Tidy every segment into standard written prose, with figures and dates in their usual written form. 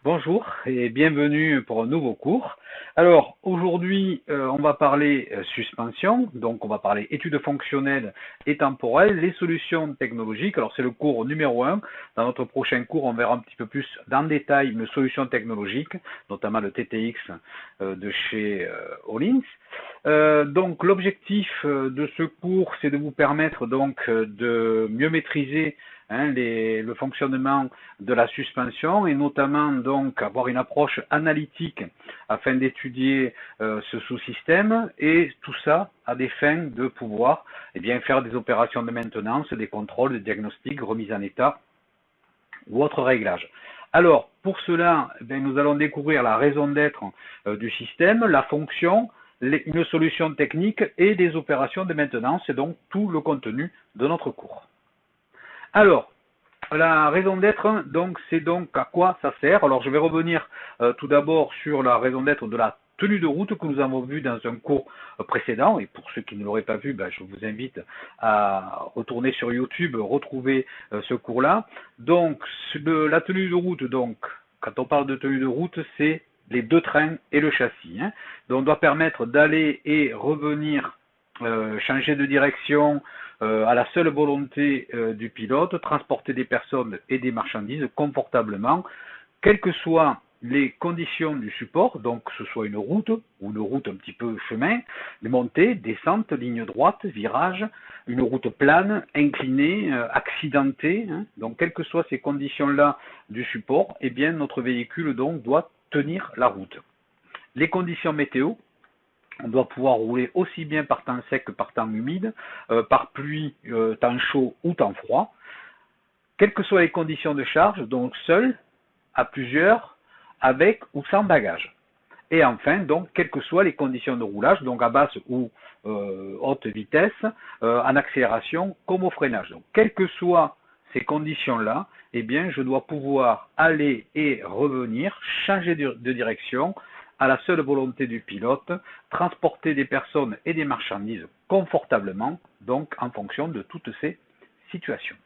Bonjour et bienvenue pour un nouveau cours. Alors aujourd'hui on va parler suspension, donc on va parler études fonctionnelles et temporelles, les solutions technologiques. Alors c'est le cours numéro 1. Dans notre prochain cours on verra un petit peu plus dans détail une solution technologique, notamment le TTX de chez Hollins. Donc l'objectif de ce cours c'est de vous permettre donc de mieux maîtriser le fonctionnement de la suspension et notamment donc avoir une approche analytique afin d'étudier ce sous-système et tout ça à des fins de pouvoir faire des opérations de maintenance, des contrôles, des diagnostics, remise en état ou autres réglages. Alors pour cela, nous allons découvrir la raison d'être du système, la fonction, une solution technique et des opérations de maintenance, c'est donc tout le contenu de notre cours. Alors, la raison d'être, donc, c'est donc à quoi ça sert. Alors, je vais revenir tout d'abord sur la raison d'être de la tenue de route que nous avons vu dans un cours précédent. Et pour ceux qui ne l'auraient pas vu, je vous invite à retourner sur YouTube, retrouver ce cours-là. Donc, la tenue de route, donc, quand on parle de tenue de route, c'est les deux trains et le châssis. Donc, on doit permettre d'aller et revenir, changer de direction, à la seule volonté du pilote, transporter des personnes et des marchandises confortablement, quelles que soient les conditions du support, donc que ce soit une route ou une route un petit peu chemin, des montées, descentes, lignes droites, virages, une route plane, inclinée, accidentée, donc quelles que soient ces conditions-là du support, eh bien notre véhicule donc doit tenir la route. Les conditions météo, on doit pouvoir rouler aussi bien par temps sec que par temps humide, par pluie, temps chaud ou temps froid. Quelles que soient les conditions de charge, donc seul, à plusieurs, avec ou sans bagage. Et enfin, donc, quelles que soient les conditions de roulage, donc à basse ou haute vitesse, en accélération comme au freinage. Donc, quelles que soient ces conditions-là, eh bien, je dois pouvoir aller et revenir, changer de direction, à la seule volonté du pilote, transporter des personnes et des marchandises confortablement, donc en fonction de toutes ces situations.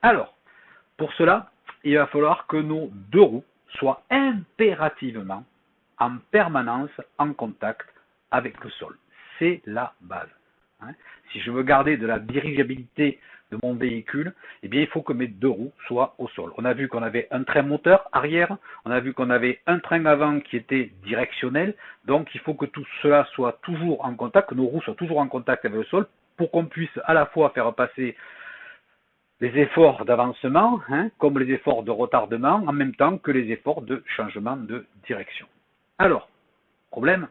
Alors, pour cela, il va falloir que nos deux roues soient impérativement en permanence en contact avec le sol. C'est la base. Si je veux garder de la dirigeabilité de mon véhicule, eh bien, il faut que mes deux roues soient au sol. On a vu qu'on avait un train moteur arrière, on a vu qu'on avait un train avant qui était directionnel, donc il faut que tout cela soit toujours en contact, que nos roues soient toujours en contact avec le sol, pour qu'on puisse à la fois faire passer les efforts d'avancement, comme les efforts de retardement, en même temps que les efforts de changement de direction. Alors, problème,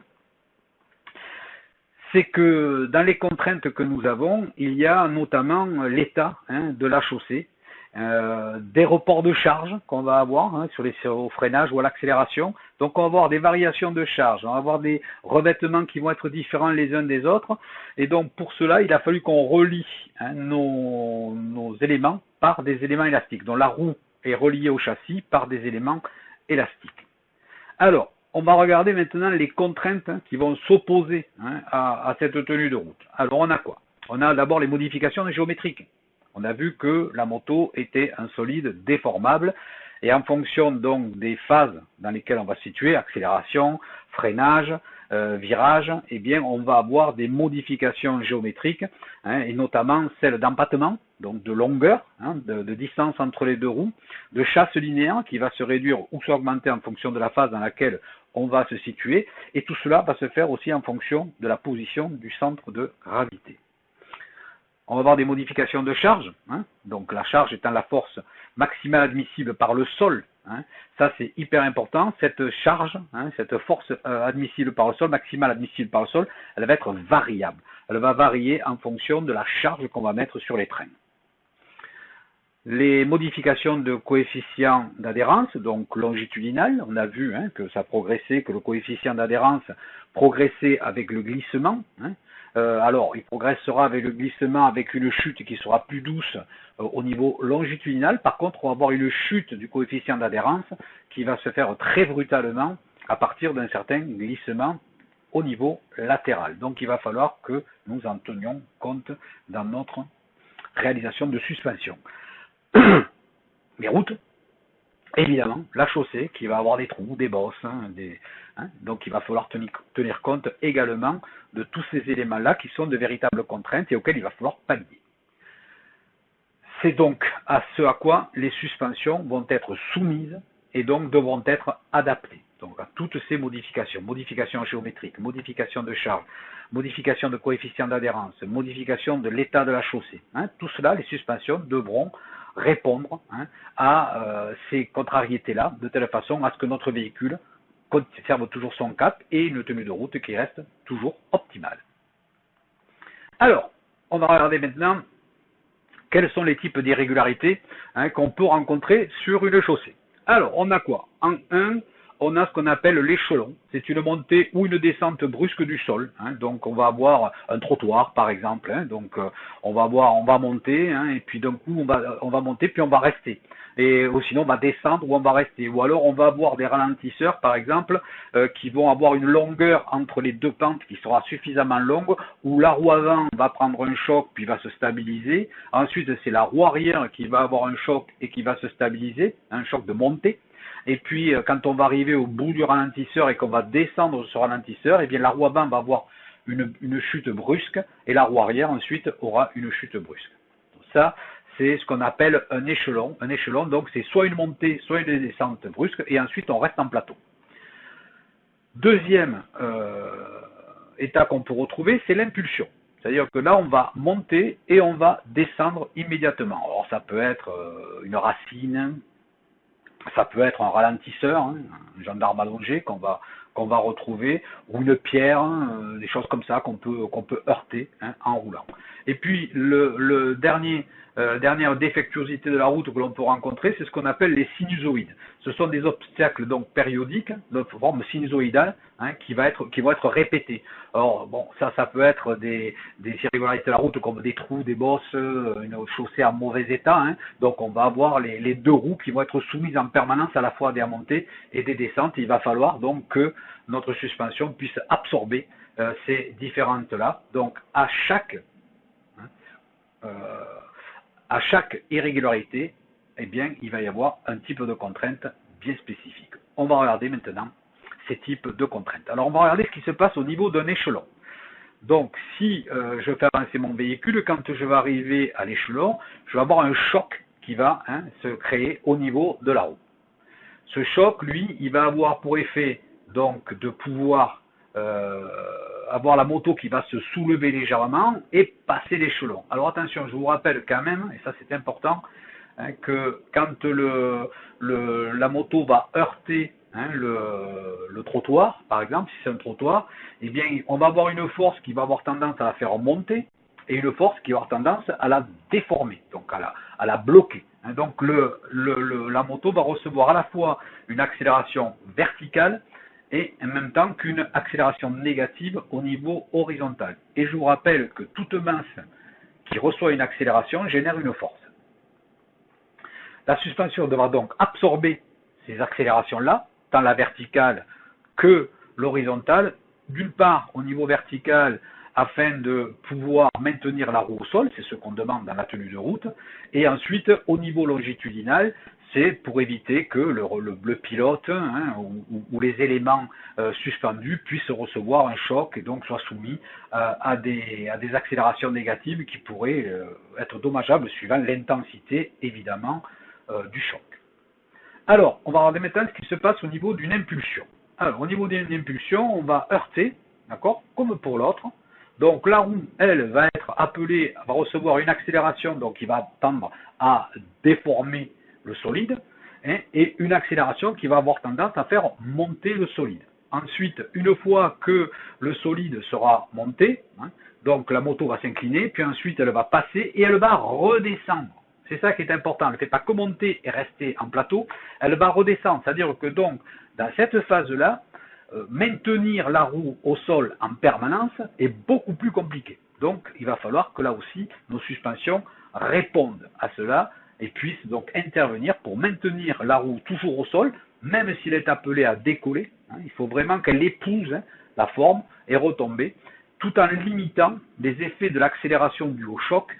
c'est que dans les contraintes que nous avons, il y a notamment l'état de la chaussée, des reports de charge qu'on va avoir au freinage ou à l'accélération. Donc on va avoir des variations de charge, on va avoir des revêtements qui vont être différents les uns des autres. Et donc pour cela, il a fallu qu'on relie nos éléments par des éléments élastiques. Donc la roue est reliée au châssis par des éléments élastiques. Alors, on va regarder maintenant les contraintes qui vont s'opposer à cette tenue de route. Alors, on a quoi? On a d'abord les modifications géométriques. On a vu que la moto était un solide déformable et en fonction donc des phases dans lesquelles on va se situer, accélération, freinage, virage, eh bien on va avoir des modifications géométriques et notamment celles d'empattement, donc de longueur, de distance entre les deux roues, de chasse linéaire qui va se réduire ou s'augmenter en fonction de la phase dans laquelle on va se situer, et tout cela va se faire aussi en fonction de la position du centre de gravité. On va avoir des modifications de charge, donc la charge étant la force maximale admissible par le sol. Ça c'est hyper important, cette charge, cette force admissible par le sol, maximale admissible par le sol, elle va être variable. Elle va varier en fonction de la charge qu'on va mettre sur les trains. Les modifications de coefficient d'adhérence, donc longitudinal, on a vu que ça progressait, que le coefficient d'adhérence progressait avec le glissement. Alors, il progressera avec le glissement avec une chute qui sera plus douce au niveau longitudinal. Par contre, on va avoir une chute du coefficient d'adhérence qui va se faire très brutalement à partir d'un certain glissement au niveau latéral. Donc, il va falloir que nous en tenions compte dans notre réalisation de suspension. Les routes, évidemment, la chaussée qui va avoir des trous, des bosses, donc il va falloir tenir compte également de tous ces éléments-là qui sont de véritables contraintes et auxquels il va falloir pallier. C'est donc à ce à quoi les suspensions vont être soumises et donc devront être adaptées. Donc à toutes ces modifications, modifications géométriques, modifications de charge, modification de coefficient d'adhérence, modification de l'état de la chaussée. Tout cela, les suspensions devront répondre à ces contrariétés-là, de telle façon à ce que notre véhicule conserve toujours son cap et une tenue de route qui reste toujours optimale. Alors, on va regarder maintenant quels sont les types d'irrégularités qu'on peut rencontrer sur une chaussée. Alors, on a quoi? En 1, on a ce qu'on appelle l'échelon. C'est une montée ou une descente brusque du sol. Donc, on va avoir un trottoir, par exemple. Donc, on va monter, et puis d'un coup, on va monter, puis on va rester. Ou sinon, on va descendre ou on va rester. Ou alors, on va avoir des ralentisseurs, par exemple, qui vont avoir une longueur entre les deux pentes qui sera suffisamment longue, où la roue avant va prendre un choc, puis va se stabiliser. Ensuite, c'est la roue arrière qui va avoir un choc et qui va se stabiliser, un choc de montée. Et puis, quand on va arriver au bout du ralentisseur et qu'on va descendre sur ce ralentisseur, eh bien, la roue avant va avoir une chute brusque et la roue arrière, ensuite, aura une chute brusque. Donc ça, c'est ce qu'on appelle un échelon. Un échelon, donc, c'est soit une montée, soit une descente brusque et ensuite, on reste en plateau. Deuxième état qu'on peut retrouver, c'est l'impulsion. C'est-à-dire que là, on va monter et on va descendre immédiatement. Alors, ça peut être une racine, ça peut être un ralentisseur, un gendarme allongé qu'on va retrouver, ou une pierre, des choses comme ça qu'on peut heurter en roulant. Et puis le dernière défectuosité de la route que l'on peut rencontrer, c'est ce qu'on appelle les sinusoïdes. Ce sont des obstacles donc périodiques, de forme sinusoïdale, qui vont être répétés. Alors bon, ça peut être des irrégularités de la route comme des trous, des bosses, une chaussée en mauvais état. Donc on va avoir les deux roues qui vont être soumises en permanence à la fois à des montées et des descentes. Il va falloir donc que notre suspension puisse absorber ces différentes-là. Donc à chaque irrégularité, eh bien, il va y avoir un type de contrainte bien spécifique. On va regarder maintenant ces types de contraintes. Alors, on va regarder ce qui se passe au niveau d'un échelon. Donc, si je fais avancer mon véhicule, quand je vais arriver à l'échelon, je vais avoir un choc qui va se créer au niveau de la roue. Ce choc, lui, il va avoir pour effet donc de pouvoir avoir la moto qui va se soulever légèrement et passer l'échelon. Alors attention, je vous rappelle quand même, et ça c'est important, que quand la moto va heurter le trottoir, par exemple, si c'est un trottoir, eh bien on va avoir une force qui va avoir tendance à la faire monter et une force qui va avoir tendance à la déformer, donc à la bloquer. Donc la moto va recevoir à la fois une accélération verticale et en même temps qu'une accélération négative au niveau horizontal. Et je vous rappelle que toute masse qui reçoit une accélération génère une force. La suspension devra donc absorber ces accélérations-là, tant la verticale que l'horizontale, d'une part au niveau vertical afin de pouvoir maintenir la roue au sol, c'est ce qu'on demande dans la tenue de route, et ensuite au niveau longitudinal, c'est pour éviter que le pilote ou les éléments suspendus puissent recevoir un choc et donc soient soumis à des accélérations négatives qui pourraient être dommageables suivant l'intensité évidemment du choc. Alors, on va regarder maintenant ce qui se passe au niveau d'une impulsion. Alors, au niveau d'une impulsion, on va heurter, d'accord, comme pour l'autre. Donc la roue, elle, va être appelée, va recevoir une accélération, donc qui va tendre à déformer le solide, et une accélération qui va avoir tendance à faire monter le solide. Ensuite, une fois que le solide sera monté, donc la moto va s'incliner, puis ensuite elle va passer et elle va redescendre. C'est ça qui est important. Elle ne fait pas que monter et rester en plateau, elle va redescendre. C'est-à-dire que donc, dans cette phase-là, maintenir la roue au sol en permanence est beaucoup plus compliqué. Donc, il va falloir que là aussi, nos suspensions répondent à cela et puissent donc intervenir pour maintenir la roue toujours au sol, même s'il est appelé à décoller. Il faut vraiment qu'elle épouse la forme et retomber, tout en limitant les effets de l'accélération due au choc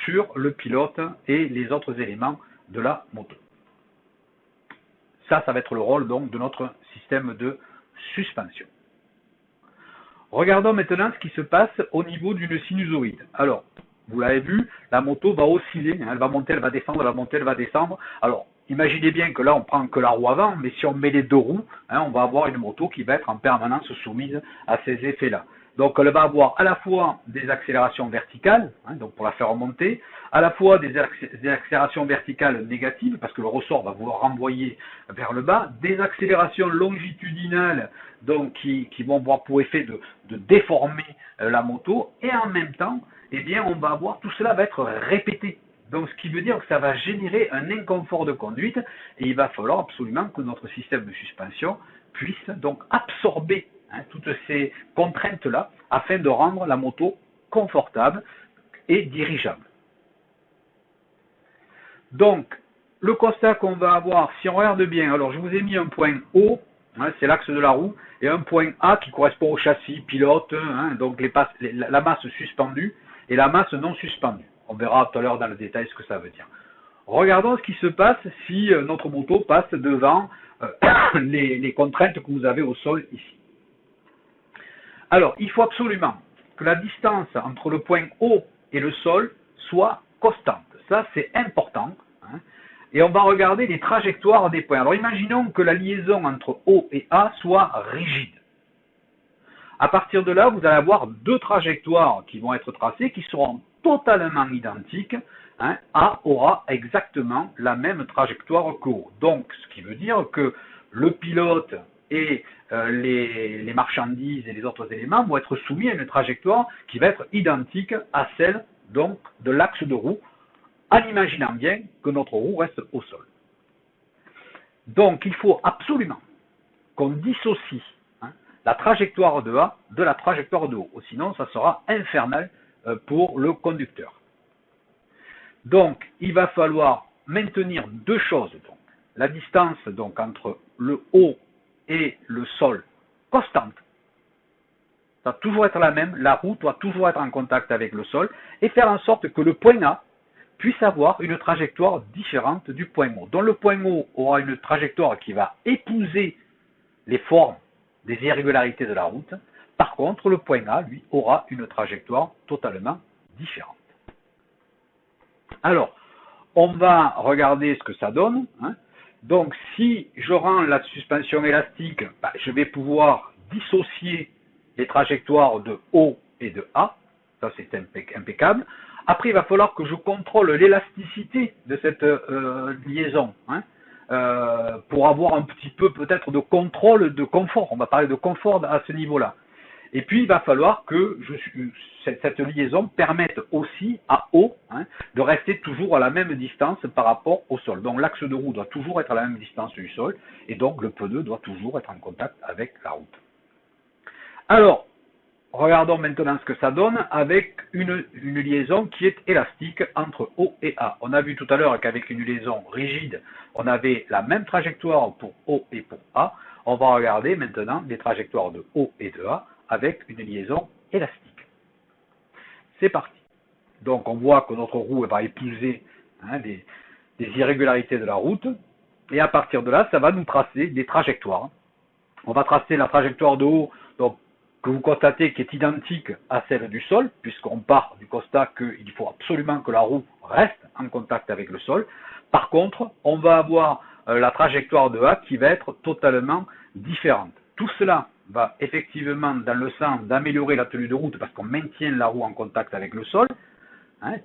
sur le pilote et les autres éléments de la moto. Ça va être le rôle donc de notre système de suspension. Regardons maintenant ce qui se passe au niveau d'une sinusoïde. Alors, vous l'avez vu, la moto va osciller, elle va monter, elle va descendre, elle va monter, elle va descendre. Alors, imaginez bien que là, on prend que la roue avant, mais si on met les deux roues, on va avoir une moto qui va être en permanence soumise à ces effets-là. Donc, elle va avoir à la fois des accélérations verticales, donc pour la faire remonter, à la fois des accélérations verticales négatives, parce que le ressort va vouloir renvoyer vers le bas, des accélérations longitudinales, donc qui vont avoir pour effet de déformer la moto, et en même temps, eh bien, on va avoir, tout cela va être répété. Donc, ce qui veut dire que ça va générer un inconfort de conduite, et il va falloir absolument que notre système de suspension puisse donc absorber toutes ces contraintes-là, afin de rendre la moto confortable et dirigeable. Donc, le constat qu'on va avoir, si on regarde bien, alors je vous ai mis un point O, c'est l'axe de la roue, et un point A qui correspond au châssis, pilote, donc la masse suspendue et la masse non suspendue. On verra tout à l'heure dans le détail ce que ça veut dire. Regardons ce qui se passe si notre moto passe devant les contraintes que vous avez au sol ici. Alors, il faut absolument que la distance entre le point O et le sol soit constante. Ça, c'est important. Et on va regarder les trajectoires des points. Alors, imaginons que la liaison entre O et A soit rigide. À partir de là, vous allez avoir deux trajectoires qui vont être tracées, qui seront totalement identiques. A aura exactement la même trajectoire que O. Donc, ce qui veut dire que le pilote et les marchandises et les autres éléments vont être soumis à une trajectoire qui va être identique à celle donc de l'axe de roue, en imaginant bien que notre roue reste au sol. Donc, il faut absolument qu'on dissocie la trajectoire de A de la trajectoire de O. Sinon, ça sera infernal pour le conducteur. Donc, il va falloir maintenir deux choses. Donc, la distance donc, entre le haut et le sol constante. Ça doit toujours être la même. La roue doit toujours être en contact avec le sol et faire en sorte que le point A puisse avoir une trajectoire différente du point O. Donc, le point O aura une trajectoire qui va épouser les formes des irrégularités de la route. Par contre, le point A, lui, aura une trajectoire totalement différente. Alors, on va regarder ce que ça donne. Donc, si je rends la suspension élastique, je vais pouvoir dissocier les trajectoires de O et de A. Ça, c'est impeccable. Après, il va falloir que je contrôle l'élasticité de cette liaison. Pour avoir un petit peu peut-être de contrôle de confort. On va parler de confort à ce niveau-là. Et puis, il va falloir que cette liaison permette aussi à O de rester toujours à la même distance par rapport au sol. Donc, l'axe de roue doit toujours être à la même distance du sol, et donc le pneu doit toujours être en contact avec la route. Alors, regardons maintenant ce que ça donne avec une liaison qui est élastique entre O et A. On a vu tout à l'heure qu'avec une liaison rigide, on avait la même trajectoire pour O et pour A. On va regarder maintenant les trajectoires de O et de A avec une liaison élastique. C'est parti. Donc on voit que notre roue va épouser des irrégularités de la route, et à partir de là, ça va nous tracer des trajectoires. On va tracer la trajectoire de haut, donc, que vous constatez qui est identique à celle du sol, puisqu'on part du constat qu'il faut absolument que la roue reste en contact avec le sol. Par contre, on va avoir la trajectoire de A qui va être totalement différente. Tout cela va effectivement dans le sens d'améliorer la tenue de route parce qu'on maintient la roue en contact avec le sol.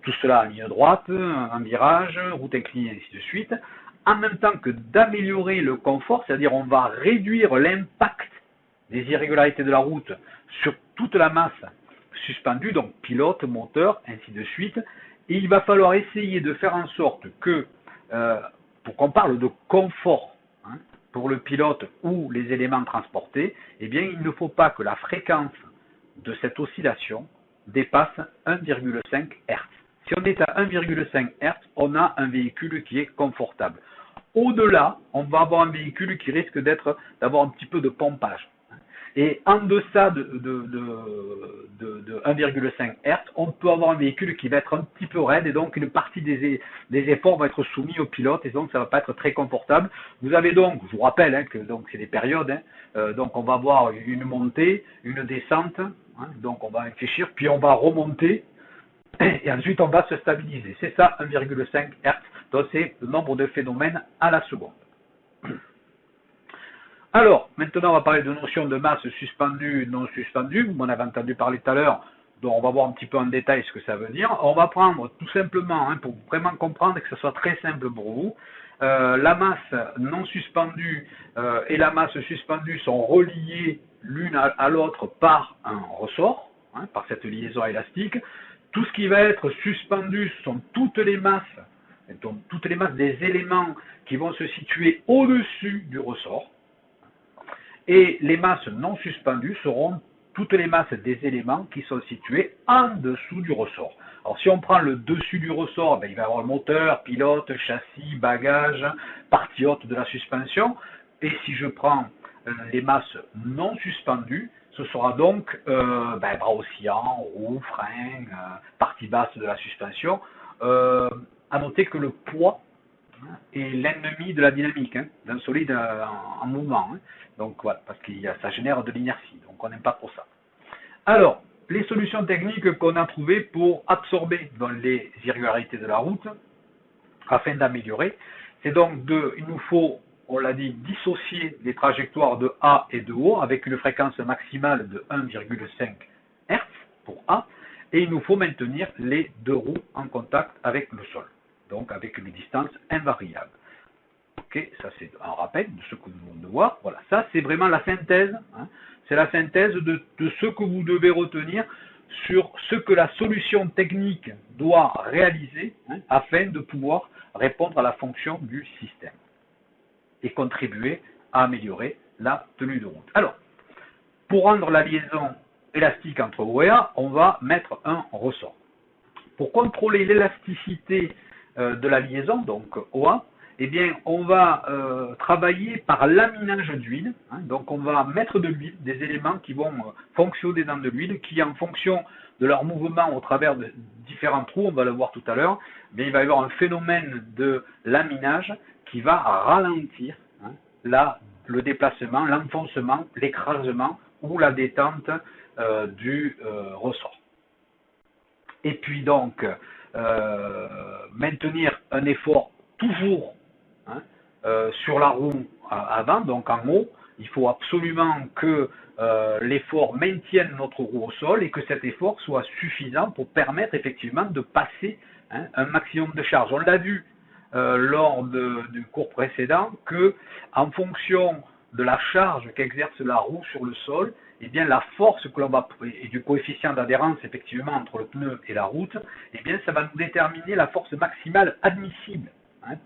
Tout cela en ligne droite, en virage, route inclinée, ainsi de suite. En même temps que d'améliorer le confort, c'est-à-dire on va réduire l'impact des irrégularités de la route sur toute la masse suspendue, donc pilote, moteur, ainsi de suite. Et il va falloir essayer de faire en sorte que, pour qu'on parle de confort pour le pilote ou les éléments transportés, eh bien, il ne faut pas que la fréquence de cette oscillation dépasse 1,5 Hz. Si on est à 1,5 Hz, on a un véhicule qui est confortable. Au-delà, on va avoir un véhicule qui risque d'avoir un petit peu de pompage. Et en deçà de 1,5 Hz, on peut avoir un véhicule qui va être un petit peu raide et donc une partie des efforts va être soumis au pilote et donc ça va pas être très confortable. Vous avez donc, je vous rappelle que donc c'est des périodes, donc on va avoir une montée, une descente, donc on va réfléchir, puis on va remonter et ensuite on va se stabiliser. C'est ça 1,5 Hz, donc c'est le nombre de phénomènes à la seconde. Alors, maintenant, on va parler de notion de masse suspendue, non suspendue. Vous m'en avez entendu parler tout à l'heure, donc on va voir un petit peu en détail ce que ça veut dire. On va prendre tout simplement, pour vraiment comprendre et que ce soit très simple pour vous, la masse non suspendue et la masse suspendue sont reliées l'une à l'autre par un ressort, par cette liaison élastique. Tout ce qui va être suspendu, ce sont toutes les masses des éléments qui vont se situer au-dessus du ressort. Et les masses non suspendues seront toutes les masses des éléments qui sont situés en dessous du ressort. Alors si on prend le dessus du ressort, il va y avoir le moteur, pilote, châssis, bagages, partie haute de la suspension. Et si je prends les masses non suspendues, ce sera donc bras oscillants, roues, freins, partie basse de la suspension. À noter que le poids est l'ennemi de la dynamique d'un solide en mouvement. Donc voilà, parce que ça génère de l'inertie, donc on n'aime pas trop ça. Alors, les solutions techniques qu'on a trouvées pour absorber dans les irrégularités de la route, afin d'améliorer, c'est donc il nous faut, on l'a dit, dissocier les trajectoires de A et de O avec une fréquence maximale de 1,5 Hz pour A, et il nous faut maintenir les deux roues en contact avec le sol, donc avec une distance invariable. Ok, ça c'est un rappel de ce que nous venons de voir. Voilà, ça c'est vraiment la synthèse. C'est la synthèse de ce que vous devez retenir sur ce que la solution technique doit réaliser afin de pouvoir répondre à la fonction du système et contribuer à améliorer la tenue de route. Alors, pour rendre la liaison élastique entre O et A, on va mettre un ressort. Pour contrôler l'élasticité de la liaison, donc OA, eh bien, on va travailler par laminage d'huile. Donc, on va mettre de l'huile, des éléments qui vont fonctionner dans de l'huile, qui, en fonction de leur mouvement au travers de différents trous, on va le voir tout à l'heure, mais il va y avoir un phénomène de laminage qui va ralentir le déplacement, l'enfoncement, l'écrasement ou la détente du ressort. Et puis donc, maintenir un effort toujours sur la roue avant, donc en haut, il faut absolument que l'effort maintienne notre roue au sol et que cet effort soit suffisant pour permettre effectivement de passer un maximum de charge. On l'a vu lors du cours précédent que en fonction de la charge qu'exerce la roue sur le sol, eh bien la force que l'on va et du coefficient d'adhérence effectivement entre le pneu et la route, eh bien ça va nous déterminer la force maximale admissible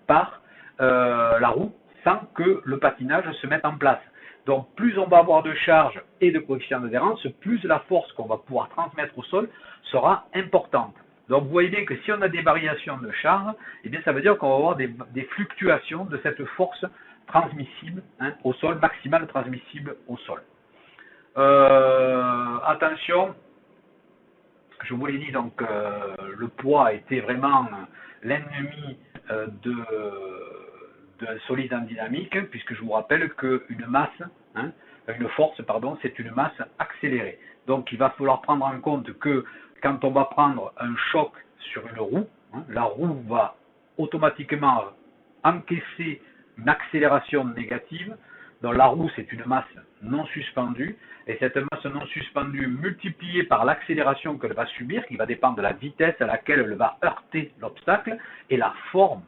par la roue sans que le patinage se mette en place. Donc plus on va avoir de charge et de coefficient d'adhérence, plus la force qu'on va pouvoir transmettre au sol sera importante. Donc vous voyez bien que si on a des variations de charge, eh bien ça veut dire qu'on va avoir des fluctuations de cette force transmissible au sol, maximale transmissible au sol. Attention, je vous l'ai dit, donc le poids était vraiment l'ennemi d'un solide en dynamique, puisque je vous rappelle qu'une masse, une force, pardon, c'est une masse accélérée. Donc il va falloir prendre en compte que quand on va prendre un choc sur une roue, la roue va automatiquement encaisser une accélération négative. Donc la roue, c'est une masse non suspendue, et cette masse non suspendue multipliée par l'accélération qu'elle va subir, qui va dépendre de la vitesse à laquelle elle va heurter l'obstacle et la forme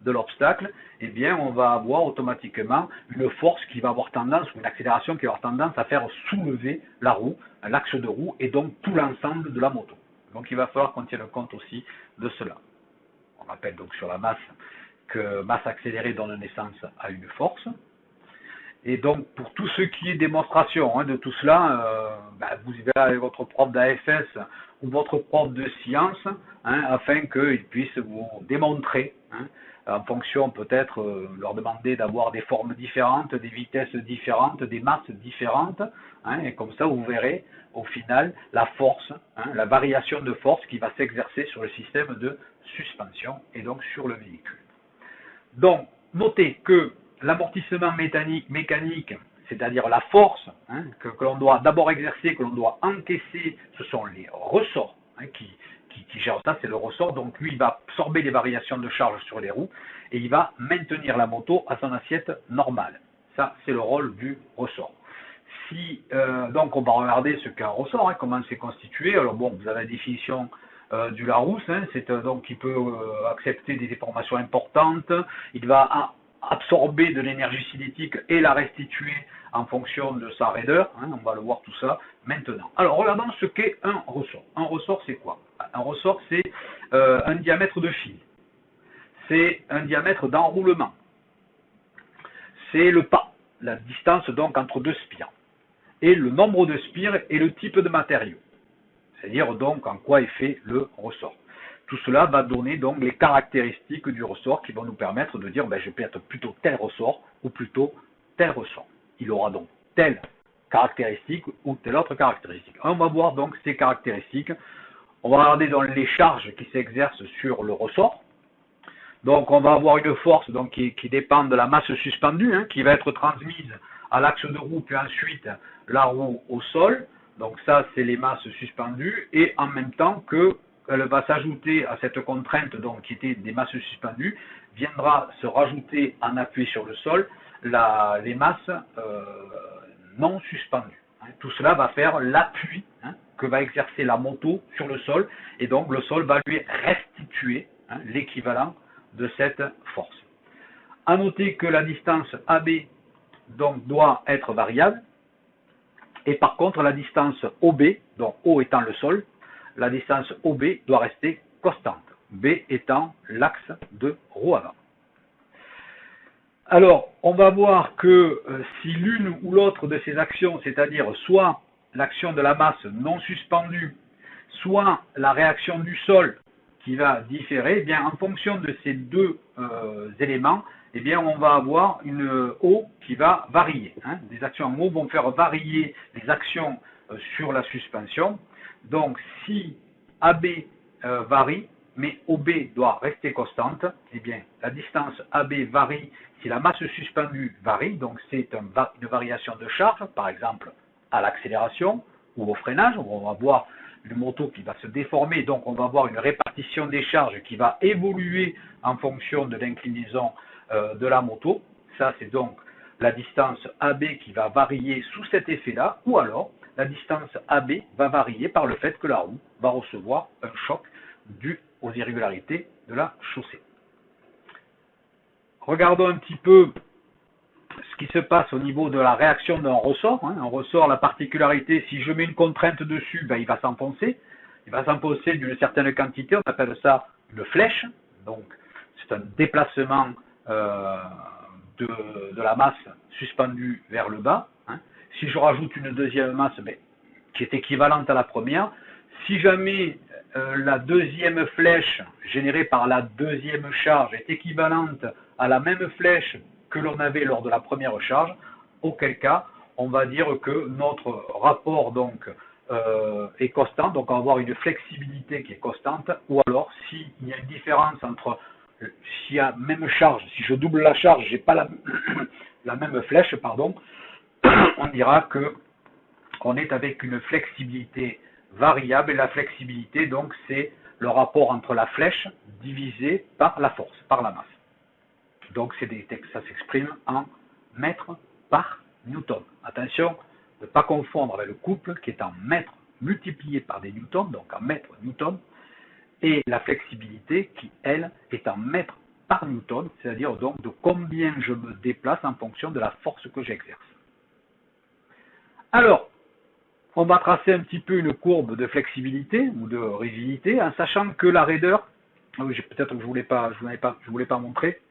de l'obstacle, eh bien on va avoir automatiquement une force qui va avoir tendance, ou une accélération qui va avoir tendance à faire soulever la roue, l'axe de roue, et donc tout l'ensemble de la moto. Donc il va falloir qu'on tienne compte aussi de cela. On rappelle donc sur la masse que masse accélérée donne naissance à une force. Et donc, pour tout ce qui est démonstration hein, de tout cela, vous verrez avec votre prof d'AFS ou votre prof de sciences, hein, afin qu'ils puissent vous démontrer, hein, en fonction peut-être, leur demander d'avoir des formes différentes, des vitesses différentes, des masses différentes, hein, et comme ça vous verrez au final la force, hein, la variation de force qui va s'exercer sur le système de suspension et donc sur le véhicule. Donc, notez que l'amortissement mécanique, c'est-à-dire la force hein, que l'on doit d'abord exercer, que l'on doit encaisser, ce sont les ressorts hein, qui gèrent ça, c'est le ressort. Donc lui, il va absorber les variations de charge sur les roues et il va maintenir la moto à son assiette normale. Ça, c'est le rôle du ressort. Donc on va regarder ce qu'est un ressort, hein, comment c'est constitué. Alors bon, vous avez la définition du Larousse, hein, c'est donc il peut accepter des déformations importantes, il va absorber de l'énergie cinétique et la restituer en fonction de sa raideur, hein, on va le voir tout ça maintenant. Alors regardons ce qu'est un ressort. Un ressort c'est quoi? Un ressort c'est un diamètre de fil, c'est un diamètre d'enroulement, c'est le pas, la distance donc entre deux spires, et le nombre de spires et le type de matériau. C'est-à-dire donc en quoi est fait le ressort. Tout cela va donner donc les caractéristiques du ressort qui vont nous permettre de dire je peux être plutôt tel ressort ou plutôt tel ressort. Il aura donc telle caractéristique ou telle autre caractéristique. On va voir donc ces caractéristiques. On va regarder donc les charges qui s'exercent sur le ressort. Donc on va avoir une force donc, qui dépend de la masse suspendue, hein, qui va être transmise à l'axe de roue, puis ensuite la roue au sol. Donc ça, c'est les masses suspendues, et en même temps qu'elle va s'ajouter à cette contrainte donc, qui était des masses suspendues, viendra se rajouter en appui sur le sol les masses non suspendues. Hein. Tout cela va faire l'appui hein, que va exercer la moto sur le sol, et donc le sol va lui restituer hein, l'équivalent de cette force. À noter que la distance AB donc, doit être variable, et par contre la distance OB, donc O étant le sol, la distance OB doit rester constante, B étant l'axe de roue avant. Alors, on va voir que si l'une ou l'autre de ces actions, c'est-à-dire soit l'action de la masse non suspendue, soit la réaction du sol qui va différer, eh bien, en fonction de ces deux éléments, eh bien, on va avoir une eau qui va varier. Hein. Des actions en eau vont faire varier les actions sur la suspension. Donc, si AB varie, mais OB doit rester constante, eh bien, la distance AB varie si la masse suspendue varie. Donc, c'est une variation de charge, par exemple, à l'accélération ou au freinage. On va voir une moto qui va se déformer, donc on va avoir une répartition des charges qui va évoluer en fonction de l'inclinaison de la moto. Ça, c'est donc la distance AB qui va varier sous cet effet-là, ou alors la distance AB va varier par le fait que la roue va recevoir un choc dû aux irrégularités de la chaussée. Regardons un petit peu ce qui se passe au niveau de la réaction d'un ressort. Hein. Un ressort, la particularité, si je mets une contrainte dessus, il va s'enfoncer. Il va s'enfoncer d'une certaine quantité, on appelle ça une flèche. Donc, c'est un déplacement de la masse suspendue vers le bas. Hein. Si je rajoute une deuxième masse qui est équivalente à la première, si jamais la deuxième flèche générée par la deuxième charge est équivalente à la même flèche que l'on avait lors de la première charge, auquel cas on va dire que notre rapport donc est constant, donc on va avoir une flexibilité qui est constante, ou alors s'il y a une différence entre s'il y a même charge, si je double la charge, j'ai pas la même flèche, pardon, on dira que on est avec une flexibilité variable, et la flexibilité donc c'est le rapport entre la flèche divisé par la force, par la masse. Donc ça s'exprime en mètres par newton. Attention de ne pas confondre avec le couple qui est en mètres multiplié par des newtons, donc en mètres newton, et la flexibilité qui, elle, est en mètres par newton, c'est-à-dire donc de combien je me déplace en fonction de la force que j'exerce. Alors, on va tracer un petit peu une courbe de flexibilité ou de rigidité, en sachant que la raideur, peut-être que je voulais pas montrer,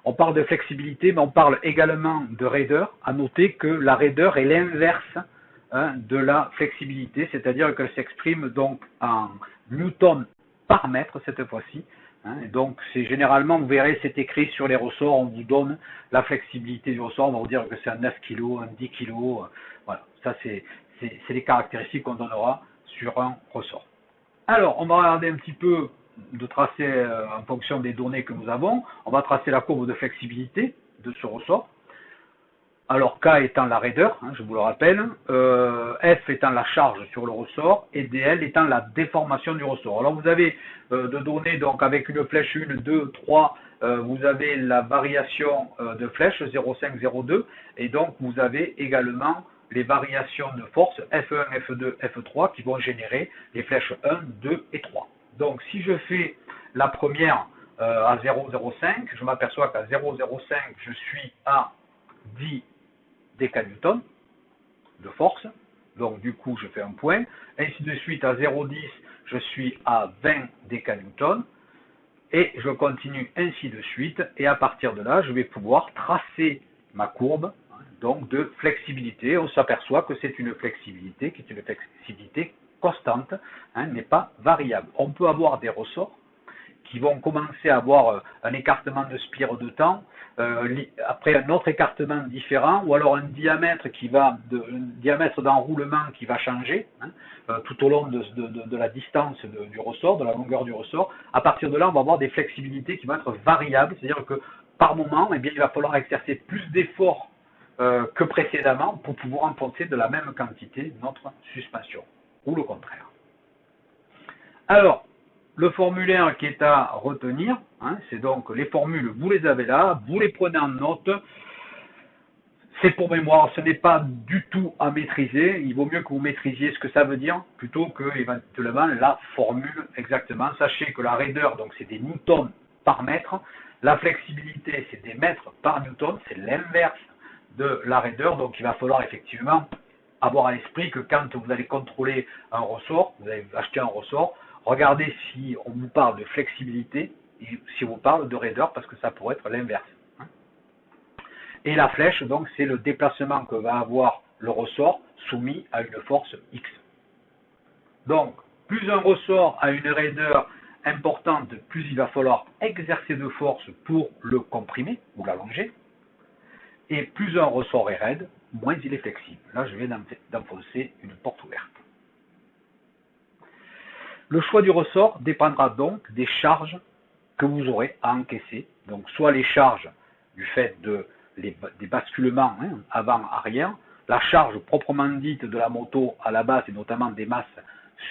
On parle de flexibilité, mais on parle également de raideur. À noter que la raideur est l'inverse de la flexibilité, c'est-à-dire qu'elle s'exprime donc en newton par mètre cette fois-ci. Et donc c'est généralement, vous verrez, c'est écrit sur les ressorts, on vous donne la flexibilité du ressort, on va vous dire que c'est un 9 kg, un 10 kg. Voilà, ça c'est les caractéristiques qu'on donnera sur un ressort. Alors, on va regarder un petit peu de tracer en fonction des données que nous avons. On va tracer la courbe de flexibilité de ce ressort. Alors, K étant la raideur, je vous le rappelle, F étant la charge sur le ressort, et DL étant la déformation du ressort. Alors, vous avez de données, donc avec une flèche 1, 2, 3, vous avez la variation de flèche 0,5, 0,2, et donc vous avez également les variations de force F1, F2, F3 qui vont générer les flèches 1, 2 et 3. Donc si je fais la première à 0,05, je m'aperçois qu'à 0,05 je suis à 10 décanewtons de force, donc du coup je fais un point, ainsi de suite à 0,10 je suis à 20 décanewtons, et je continue ainsi de suite, et à partir de là je vais pouvoir tracer ma courbe donc de flexibilité. On s'aperçoit que c'est une flexibilité qui est une flexibilité constante, n'est pas variable. On peut avoir des ressorts qui vont commencer à avoir un écartement de spire de temps, après un autre écartement différent, ou alors un diamètre d'enroulement qui va changer tout au long de la distance du ressort, de la longueur du ressort. À partir de là, on va avoir des flexibilités qui vont être variables, c'est-à-dire que par moment, eh bien, il va falloir exercer plus d'efforts que précédemment pour pouvoir enfoncer de la même quantité notre suspension, ou le contraire. Alors, le formulaire qui est à retenir, c'est donc les formules, vous les avez là, vous les prenez en note, c'est pour mémoire, ce n'est pas du tout à maîtriser, il vaut mieux que vous maîtrisiez ce que ça veut dire, plutôt que éventuellement la formule exactement. Sachez que la raideur, donc c'est des newtons par mètre, la flexibilité, c'est des mètres par newton, c'est l'inverse de la raideur, donc il va falloir effectivement avoir à l'esprit que quand vous allez contrôler un ressort, vous allez acheter un ressort, regardez si on vous parle de flexibilité et si on vous parle de raideur, parce que ça pourrait être l'inverse. Et la flèche, donc, c'est le déplacement que va avoir le ressort soumis à une force X. Donc, plus un ressort a une raideur importante, plus il va falloir exercer de force pour le comprimer ou l'allonger. Et plus un ressort est raide, moins il est flexible. Là, je viens d'enfoncer une porte ouverte. Le choix du ressort dépendra donc des charges que vous aurez à encaisser. Donc, soit les charges du fait des basculements avant-arrière, la charge proprement dite de la moto à la base et notamment des masses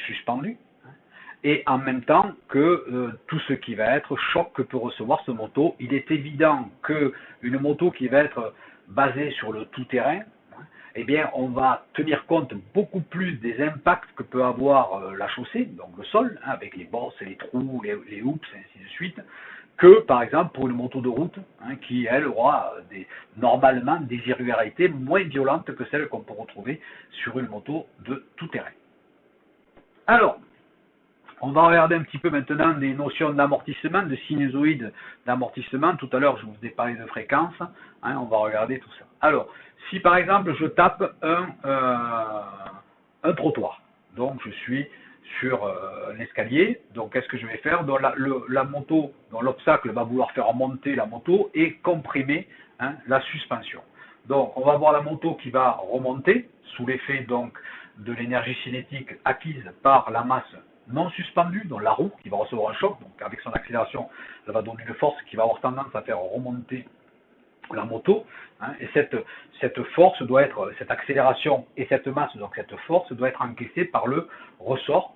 suspendues, et en même temps que tout ce qui va être choc que peut recevoir ce moto. Il est évident qu'une moto qui va être basée sur le tout-terrain, eh bien, on va tenir compte beaucoup plus des impacts que peut avoir la chaussée, donc le sol, avec les bosses, les trous, les hoops, et ainsi de suite, que par exemple pour une moto de route, qui elle aura normalement des irrégularités moins violentes que celles qu'on peut retrouver sur une moto de tout-terrain. Alors, on va regarder un petit peu maintenant des notions d'amortissement, de sinusoïde d'amortissement. Tout à l'heure, je vous ai parlé de fréquence. On va regarder tout ça. Alors, si par exemple, je tape un trottoir, donc je suis sur un escalier, donc qu'est-ce que je vais faire? Donc, la moto, donc l'obstacle va vouloir faire remonter la moto et comprimer la suspension. Donc, on va avoir la moto qui va remonter sous l'effet donc de l'énergie cinétique acquise par la masse non suspendue, donc la roue qui va recevoir un choc, donc avec son accélération, elle va donner une force qui va avoir tendance à faire remonter la moto, et cette force doit être, cette accélération et cette masse, donc cette force doit être encaissée par le ressort,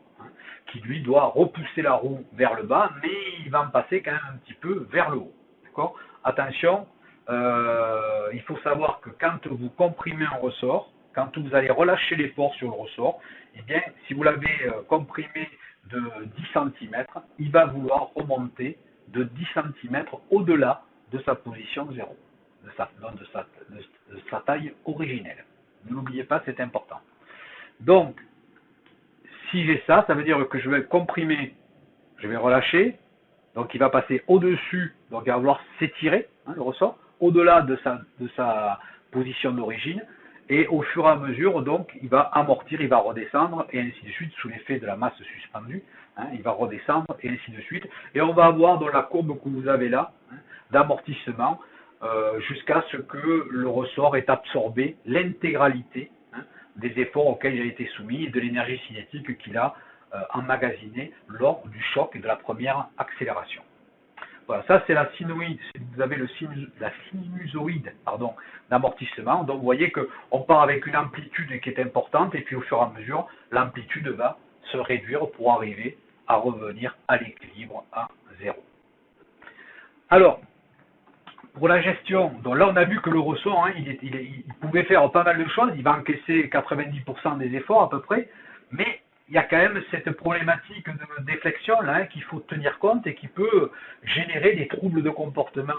qui lui doit repousser la roue vers le bas, mais il va en passer quand même un petit peu vers le haut. D'accord ? Attention, il faut savoir que quand vous comprimez un ressort, quand vous allez relâcher l'effort sur le ressort, eh bien, si vous l'avez comprimé de 10 cm, il va vouloir remonter de 10 cm au-delà de sa position 0, de sa taille originelle. Ne l'oubliez pas, c'est important. Donc, si j'ai ça, ça veut dire que je vais comprimer, je vais relâcher, Donc il va passer au-dessus, donc il va vouloir s'étirer, hein, le ressort, au-delà de sa position d'origine, et au fur et à mesure, donc, il va amortir, il va redescendre, et ainsi de suite, sous l'effet de la masse suspendue, hein, il va redescendre, et ainsi de suite. Et on va avoir dans la courbe que vous avez là, hein, d'amortissement, jusqu'à ce que le ressort ait absorbé l'intégralité, hein, des efforts auxquels il a été soumis et de l'énergie cinétique qu'il a emmagasinée lors du choc et de la première accélération. Voilà, ça c'est la sinusoïde, vous avez la sinusoïde d'amortissement. Donc vous voyez qu'on part avec une amplitude qui est importante et puis au fur et à mesure, l'amplitude va se réduire pour arriver à revenir à l'équilibre à 0. Alors, pour la gestion, donc là on a vu que le ressort, hein, il pouvait faire pas mal de choses, il va encaisser 90% des efforts à peu près, mais il y a quand même cette problématique de déflexion là, hein, qu'il faut tenir compte et qui peut générer des troubles de comportement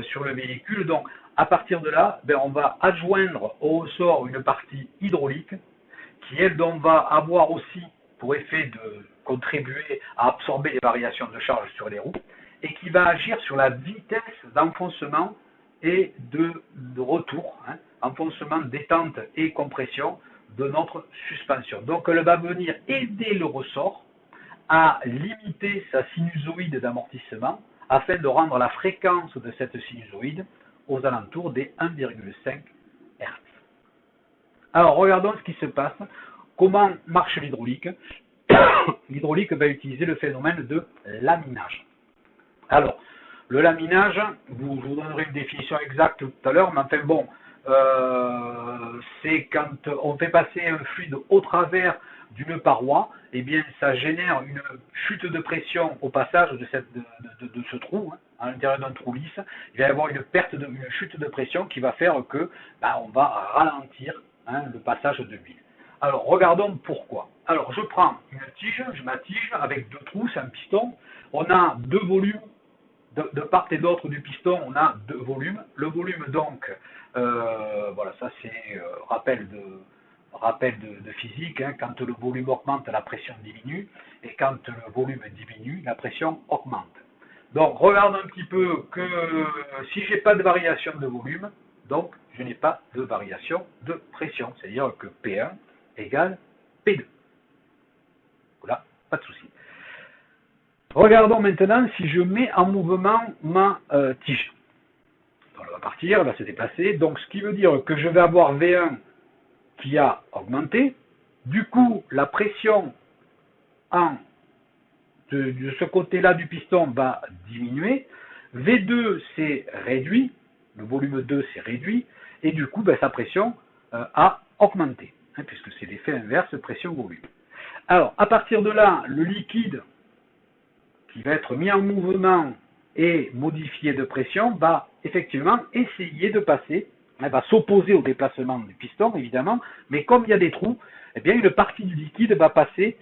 sur le véhicule. Donc à partir de là, ben, on va adjoindre au ressort une partie hydraulique qui elle donc va avoir aussi pour effet de contribuer à absorber les variations de charge sur les roues et qui va agir sur la vitesse d'enfoncement et de retour, hein, enfoncement, détente et compression de notre suspension. Donc elle va venir aider le ressort à limiter sa sinusoïde d'amortissement afin de rendre la fréquence de cette sinusoïde aux alentours des 1,5 Hz. Alors regardons ce qui se passe. Comment marche l'hydraulique? L'hydraulique va utiliser le phénomène de laminage. Alors, le laminage, je vous donnerai une définition exacte tout à l'heure, mais enfin bon, c'est quand on fait passer un fluide au travers d'une paroi, eh bien ça génère une chute de pression au passage de ce trou, hein, à l'intérieur d'un trou lisse. Il va y avoir une chute de pression qui va faire que on va ralentir, hein, le passage de l'huile. Alors regardons pourquoi. Alors je prends une tige, ma tige avec deux trous, c'est un piston. On a deux volumes. De part et d'autre du piston, on a deux volumes. Le volume donc, voilà, ça c'est rappel de physique, hein, quand le volume augmente, la pression diminue, et quand le volume diminue, la pression augmente. Donc regardons un petit peu que si je n'ai pas de variation de volume, donc je n'ai pas de variation de pression, c'est-à-dire que P1 égale P2. Voilà, pas de souci. Regardons maintenant si je mets en mouvement ma tige. Donc, elle va partir, elle va se déplacer. Donc, ce qui veut dire que je vais avoir V1 qui a augmenté. Du coup, la pression de ce côté-là du piston va diminuer. V2 s'est réduit. Le volume 2 s'est réduit. Et du coup, sa pression a augmenté. Hein, puisque c'est l'effet inverse pression-volume. Alors, à partir de là, le liquide qui va être mis en mouvement et modifié de pression va effectivement essayer de passer, elle va s'opposer au déplacement du piston évidemment, mais comme il y a des trous, eh bien une partie du liquide va passer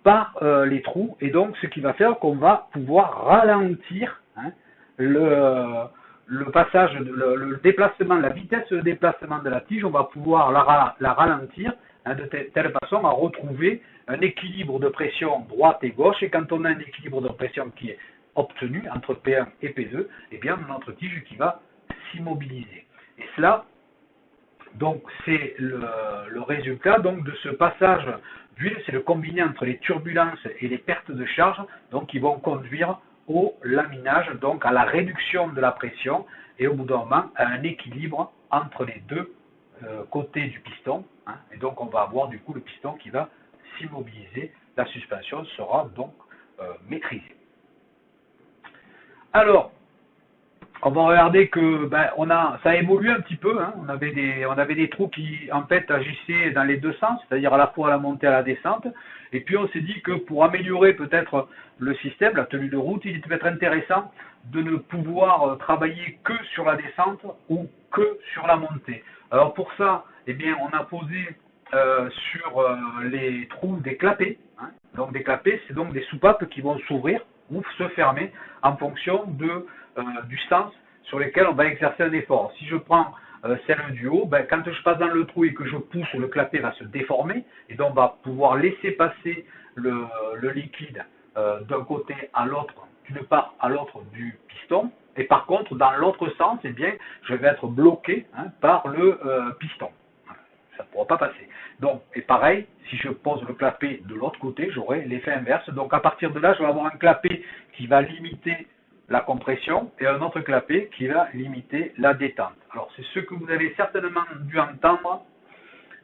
par les trous et donc ce qui va faire qu'on va pouvoir ralentir, hein, le passage, le déplacement, la vitesse de déplacement de la tige, on va pouvoir la ralentir, hein, de telle façon à retrouver un équilibre de pression droite et gauche, et quand on a un équilibre de pression qui est obtenu entre P1 et P2, eh bien on a notre tige qui va s'immobiliser. Et cela, donc c'est le résultat donc de ce passage d'huile, c'est le combiné entre les turbulences et les pertes de charge, donc qui vont conduire au laminage, donc à la réduction de la pression et au bout d'un moment à un équilibre entre les deux côtés du piston, hein, et donc on va avoir du coup le piston qui va s'immobiliser, la suspension sera donc maîtrisée. Alors, on va regarder que ça a évolué un petit peu, hein. On avait des trous qui en fait agissaient dans les deux sens, c'est-à-dire à la fois à la montée et à la descente, et puis on s'est dit que pour améliorer peut-être le système, la tenue de route, il peut être intéressant de ne pouvoir travailler que sur la descente ou que sur la montée. Alors pour ça, eh bien, on a posé sur les trous des clapets, hein. Donc des clapets, c'est donc des soupapes qui vont s'ouvrir ou se fermer en fonction du sens sur lequel on va exercer un effort. Si je prends celle du haut, quand je passe dans le trou et que je pousse, le clapet va se déformer et donc on va pouvoir laisser passer le liquide d'un côté à l'autre d'une part à l'autre du piston, et par contre, dans l'autre sens, eh bien, je vais être bloqué par le piston. Ça ne pourra pas passer. Donc, et pareil, si je pose le clapet de l'autre côté, j'aurai l'effet inverse. Donc, à partir de là, je vais avoir un clapet qui va limiter la compression et un autre clapet qui va limiter la détente. Alors, c'est ce que vous avez certainement dû entendre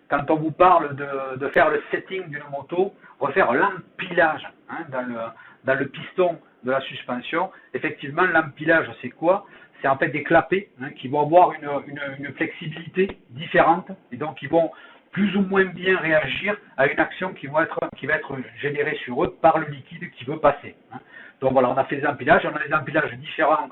quand on vous parle de faire le setting d'une moto, refaire l'empilage dans le piston de la suspension. Effectivement, l'empilage, c'est quoi? C'est en fait des clapets qui vont avoir une flexibilité différente et donc qui vont plus ou moins bien réagir à une action qui va être générée sur eux par le liquide qui veut passer. Donc voilà, on a fait des empilages, on a des empilages différents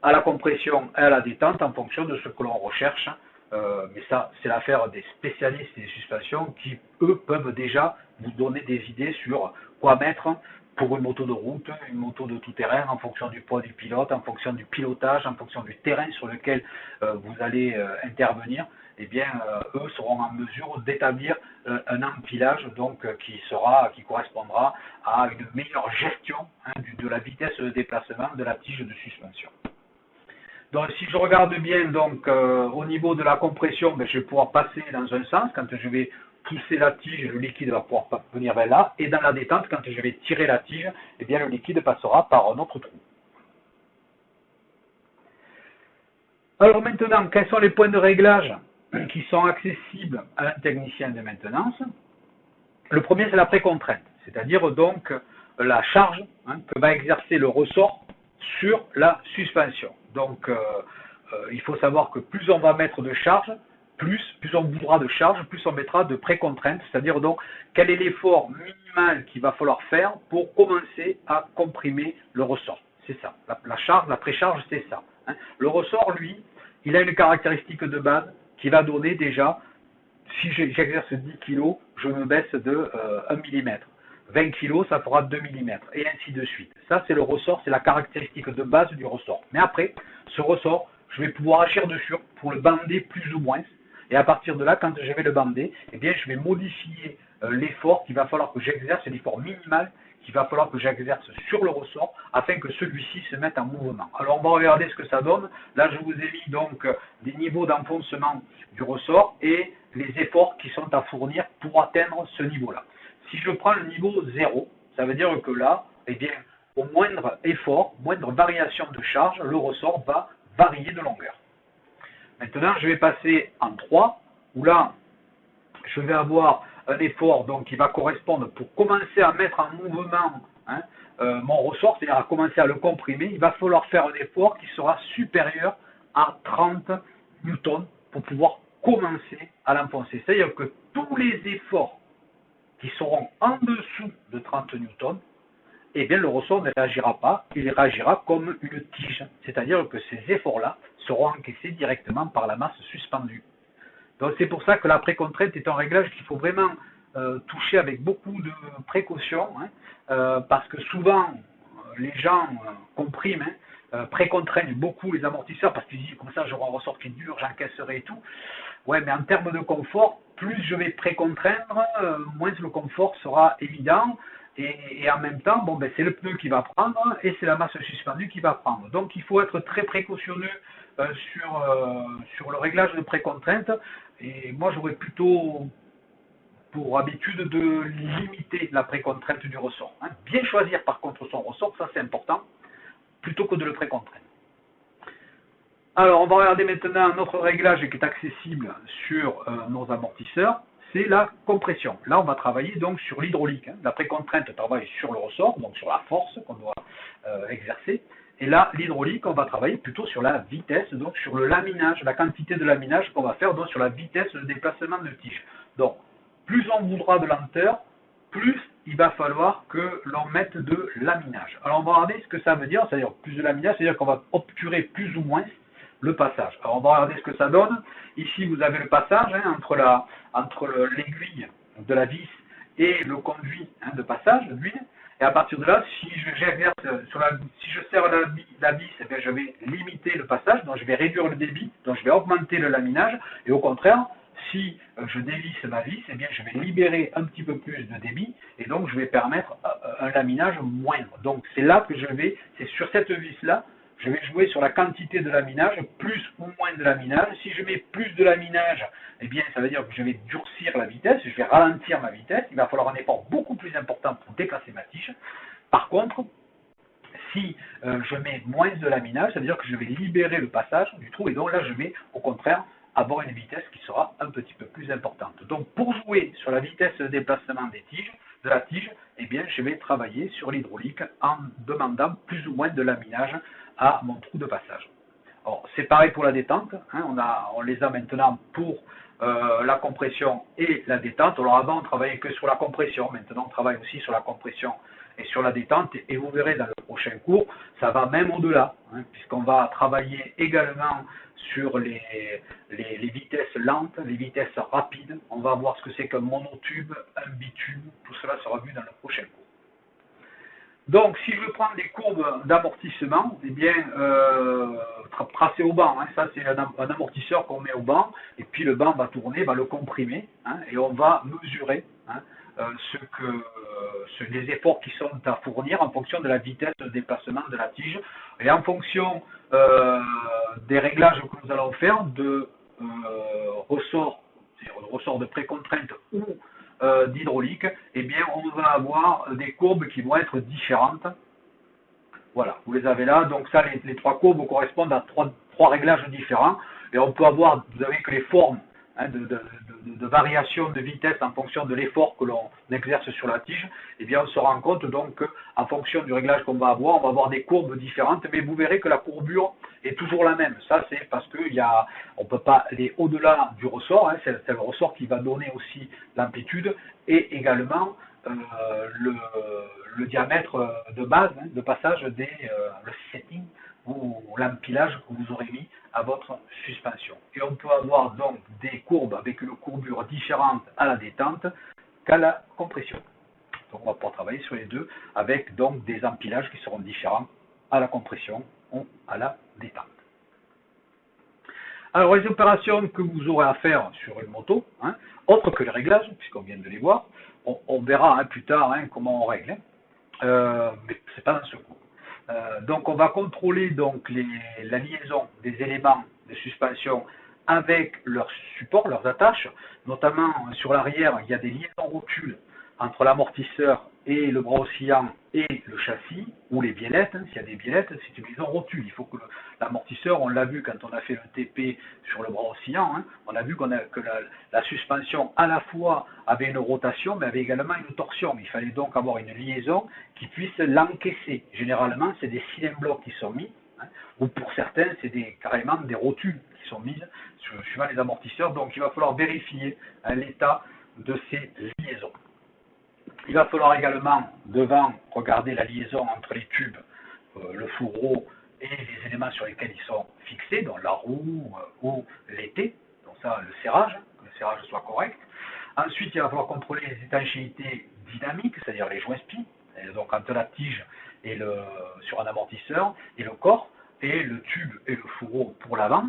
à la compression et à la détente en fonction de ce que l'on recherche. Mais ça, c'est l'affaire des spécialistes des suspensions qui, eux, peuvent déjà vous donner des idées sur quoi mettre pour une moto de route, une moto de tout-terrain, en fonction du poids du pilote, en fonction du pilotage, en fonction du terrain sur lequel vous allez intervenir. Eh bien, eux seront en mesure d'établir un empilage donc qui correspondra à une meilleure gestion de la vitesse de déplacement de la tige de suspension. Donc, si je regarde bien, donc, au niveau de la compression, ben, je vais pouvoir passer dans un sens. Quand je vais pousser la tige, le liquide va pouvoir venir vers là. Et dans la détente, quand je vais tirer la tige, eh bien, le liquide passera par un autre trou. Alors maintenant, quels sont les points de réglage qui sont accessibles à un technicien de maintenance? Le premier, c'est la précontrainte, c'est-à-dire donc la charge que va exercer le ressort sur la suspension. Donc, il faut savoir que plus on va mettre de charge, plus on voudra de charge, plus on mettra de précontrainte, c'est-à-dire donc quel est l'effort minimal qu'il va falloir faire pour commencer à comprimer le ressort. C'est ça, la charge, la précharge, c'est ça. Le ressort, lui, il a une caractéristique de base qui va donner déjà, si j'exerce 10 kg, je me baisse de 1 mm. 20 kg, ça fera 2 mm, et ainsi de suite. Ça, c'est le ressort, c'est la caractéristique de base du ressort. Mais après, ce ressort, je vais pouvoir agir dessus pour le bander plus ou moins. Et à partir de là, quand je vais le bander, eh bien, je vais modifier l'effort qu'il va falloir que j'exerce, l'effort minimal qu'il va falloir que j'exerce sur le ressort afin que celui-ci se mette en mouvement. Alors, on va regarder ce que ça donne. Là, je vous ai mis donc des niveaux d'enfoncement du ressort et les efforts qui sont à fournir pour atteindre ce niveau-là. Si je prends le niveau 0, ça veut dire que là, eh bien, au moindre effort, moindre variation de charge, le ressort va varier de longueur. Maintenant, je vais passer en 3, où là, je vais avoir un effort donc, qui va correspondre pour commencer à mettre en mouvement mon ressort, c'est-à-dire à commencer à le comprimer. Il va falloir faire un effort qui sera supérieur à 30 newtons pour pouvoir commencer à l'enfoncer. C'est-à-dire que tous les efforts qui seront en dessous de 30 newtons, eh bien le ressort ne réagira pas, il réagira comme une tige. C'est-à-dire que ces efforts-là seront encaissés directement par la masse suspendue. Donc c'est pour ça que la précontrainte est un réglage qu'il faut vraiment toucher avec beaucoup de précaution, parce que souvent les gens compriment, précontraignent beaucoup les amortisseurs parce qu'ils disent comme ça j'aurai un ressort qui est dur, j'encaisserai et tout. Ouais, mais en termes de confort, plus je vais précontraindre, moins le confort sera évident. Et en même temps, bon, ben, c'est le pneu qui va prendre et c'est la masse suspendue qui va prendre. Donc il faut être très précautionneux sur le réglage de précontrainte. Et moi, j'aurais plutôt pour habitude de limiter la précontrainte du ressort. Bien choisir par contre son ressort, ça c'est important, plutôt que de le précontraindre. Alors, on va regarder maintenant un autre réglage qui est accessible sur nos amortisseurs, c'est la compression. Là, on va travailler donc sur l'hydraulique. La précontrainte travaille sur le ressort, donc sur la force qu'on doit exercer. Et là, l'hydraulique, on va travailler plutôt sur la vitesse, donc sur le laminage, la quantité de laminage qu'on va faire, donc sur la vitesse de déplacement de tige. Donc, plus on voudra de lenteur, plus il va falloir que l'on mette de laminage. Alors, on va regarder ce que ça veut dire, c'est-à-dire plus de laminage, c'est-à-dire qu'on va obturer plus ou moins le passage. Alors, on va regarder ce que ça donne. Ici, vous avez le passage entre l'aiguille de la vis et le conduit de passage d'huile. Et à partir de là, si je serre la vis, eh bien, je vais limiter le passage, donc je vais réduire le débit, donc je vais augmenter le laminage. Et au contraire, si je dévisse ma vis, eh bien, je vais libérer un petit peu plus de débit et donc je vais permettre un laminage moindre. Donc c'est là que c'est sur cette vis-là, je vais jouer sur la quantité de laminage, plus ou moins de laminage. Si je mets plus de laminage, eh bien, ça veut dire que je vais durcir la vitesse, je vais ralentir ma vitesse, il va falloir un effort beaucoup plus important pour déplacer ma tige. Par contre, si je mets moins de laminage, ça veut dire que je vais libérer le passage du trou et donc là je vais au contraire avoir une vitesse qui sera un petit peu plus importante. Donc pour jouer sur la vitesse de déplacement de la tige, eh bien je vais travailler sur l'hydraulique en demandant plus ou moins de laminage à mon trou de passage. Alors c'est pareil pour la détente, hein, on les a maintenant pour la compression et la détente. Alors avant on travaillait que sur la compression, maintenant on travaille aussi sur la compression et sur la détente, et vous verrez dans le prochain cours, ça va même au-delà, hein, puisqu'on va travailler également sur les vitesses lentes, les vitesses rapides, on va voir ce que c'est qu'un monotube, un bitube, tout cela sera vu dans le prochain cours. Donc, si je prends des courbes d'amortissement, eh bien, tracé au banc, hein, ça c'est un amortisseur qu'on met au banc, et puis le banc va tourner, va le comprimer, hein, et on va mesurer hein, les efforts qui sont à fournir en fonction de la vitesse de déplacement de la tige, et en fonction des réglages que nous allons faire de ressort, c'est-à-dire de ressort de précontrainte ou d'hydraulique, eh bien on va avoir des courbes qui vont être différentes. Voilà, vous les avez là. Donc ça, les trois courbes correspondent à trois réglages différents. Et on peut avoir, vous avez que les formes hein, de variation de vitesse en fonction de l'effort que l'on exerce sur la tige. Eh bien, on se rend compte donc qu'en fonction du réglage qu'on va avoir des courbes différentes. Mais vous verrez que la courbure est toujours la même. Ça, c'est parce que on ne peut pas aller au-delà du ressort. Hein, c'est le ressort qui va donner aussi l'amplitude et également le diamètre de base, hein, de passage le setting ou l'empilage que vous aurez mis à votre suspension. Et on peut avoir donc des courbes avec une courbure différente à la détente qu'à la compression. Donc on va pouvoir travailler sur les deux avec donc des empilages qui seront différents à la compression ou à la détente. Alors les opérations que vous aurez à faire sur une moto, hein, autres que les réglages, puisqu'on vient de les voir, on verra hein, plus tard hein, comment on règle, hein, mais c'est pas dans ce cours. Donc on va contrôler donc la liaison des éléments de suspension avec leurs supports, leurs attaches, notamment sur l'arrière, il y a des liaisons rotules entre l'amortisseur et le bras oscillant et le châssis, ou les biellettes, hein, s'il y a des biellettes, c'est une liaison rotule. Il faut que l'amortisseur, on l'a vu quand on a fait le TP sur le bras oscillant, hein, on a vu que la suspension à la fois avait une rotation, mais avait également une torsion. Il fallait donc avoir une liaison qui puisse l'encaisser. Généralement, c'est des cylindres blocs qui sont mis, hein, ou pour certains, c'est carrément des rotules qui sont mises suivant les amortisseurs. Donc il va falloir vérifier hein, l'état de ces liaisons. Il va falloir également, devant, regarder la liaison entre les tubes, le fourreau et les éléments sur lesquels ils sont fixés, donc la roue ou l'été, donc ça, le serrage, que le serrage soit correct. Ensuite, il va falloir contrôler les étanchéités dynamiques, c'est-à-dire les joints spi, donc entre la tige et sur un amortisseur, et le corps, et le tube et le fourreau pour l'avant.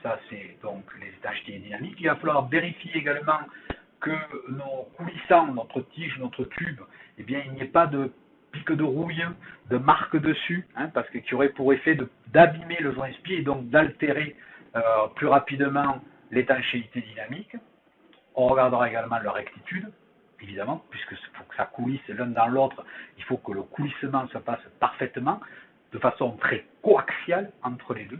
Ça, c'est donc les étanchéités dynamiques. Il va falloir vérifier également que nos coulissants, notre tige, notre tube, eh bien, il n'y ait pas de pique de rouille, de marque dessus, hein, parce que qui aurait pour effet d'abîmer le joint spi et donc d'altérer plus rapidement l'étanchéité dynamique. On regardera également leur rectitude, évidemment, puisque pour que ça coulisse l'un dans l'autre, il faut que le coulissement se passe parfaitement, de façon très coaxiale entre les deux.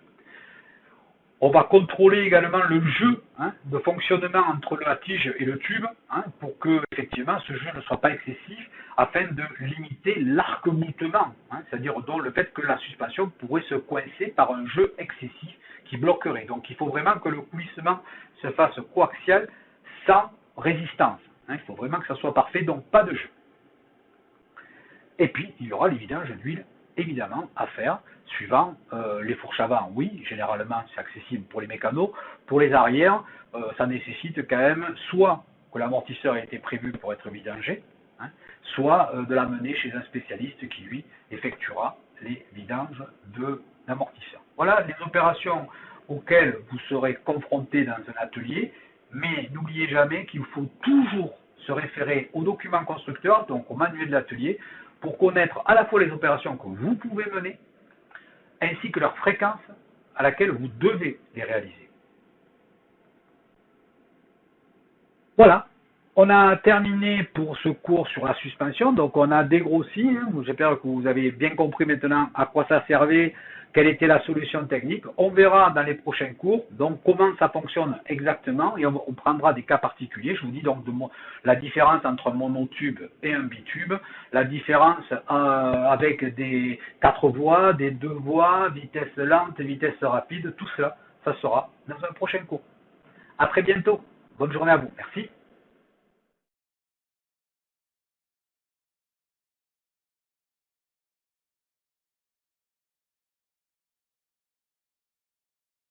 On va contrôler également le jeu hein, de fonctionnement entre la tige et le tube hein, pour que effectivement ce jeu ne soit pas excessif afin de limiter l'arc-moutement, hein, c'est-à-dire le fait que la suspension pourrait se coincer par un jeu excessif qui bloquerait. Donc il faut vraiment que le coulissement se fasse coaxial sans résistance. Hein, il faut vraiment que ça soit parfait, donc pas de jeu. Et puis il y aura les vidanges d'huile évidemment à faire, suivant les fourches avant, oui, généralement c'est accessible pour les mécanos, pour les arrières, ça nécessite quand même soit que l'amortisseur ait été prévu pour être vidangé, hein, soit de l'amener chez un spécialiste qui lui effectuera les vidanges de l'amortisseur. Voilà les opérations auxquelles vous serez confrontés dans un atelier. Mais n'oubliez jamais qu'il faut toujours se référer au document constructeur, donc au manuel de l'atelier, pour connaître à la fois les opérations que vous pouvez mener, ainsi que leur fréquence à laquelle vous devez les réaliser. Voilà, on a terminé pour ce cours sur la suspension, donc on a dégrossi, j'espère que vous avez bien compris maintenant à quoi ça servait, quelle était la solution technique. On verra dans les prochains cours donc comment ça fonctionne exactement et on prendra des cas particuliers. Je vous dis donc la différence entre un monotube et un bitube, la différence avec des 4 voies, des 2 voies, vitesse lente, vitesse rapide, tout cela, ça sera dans un prochain cours. À très bientôt, bonne journée à vous, merci.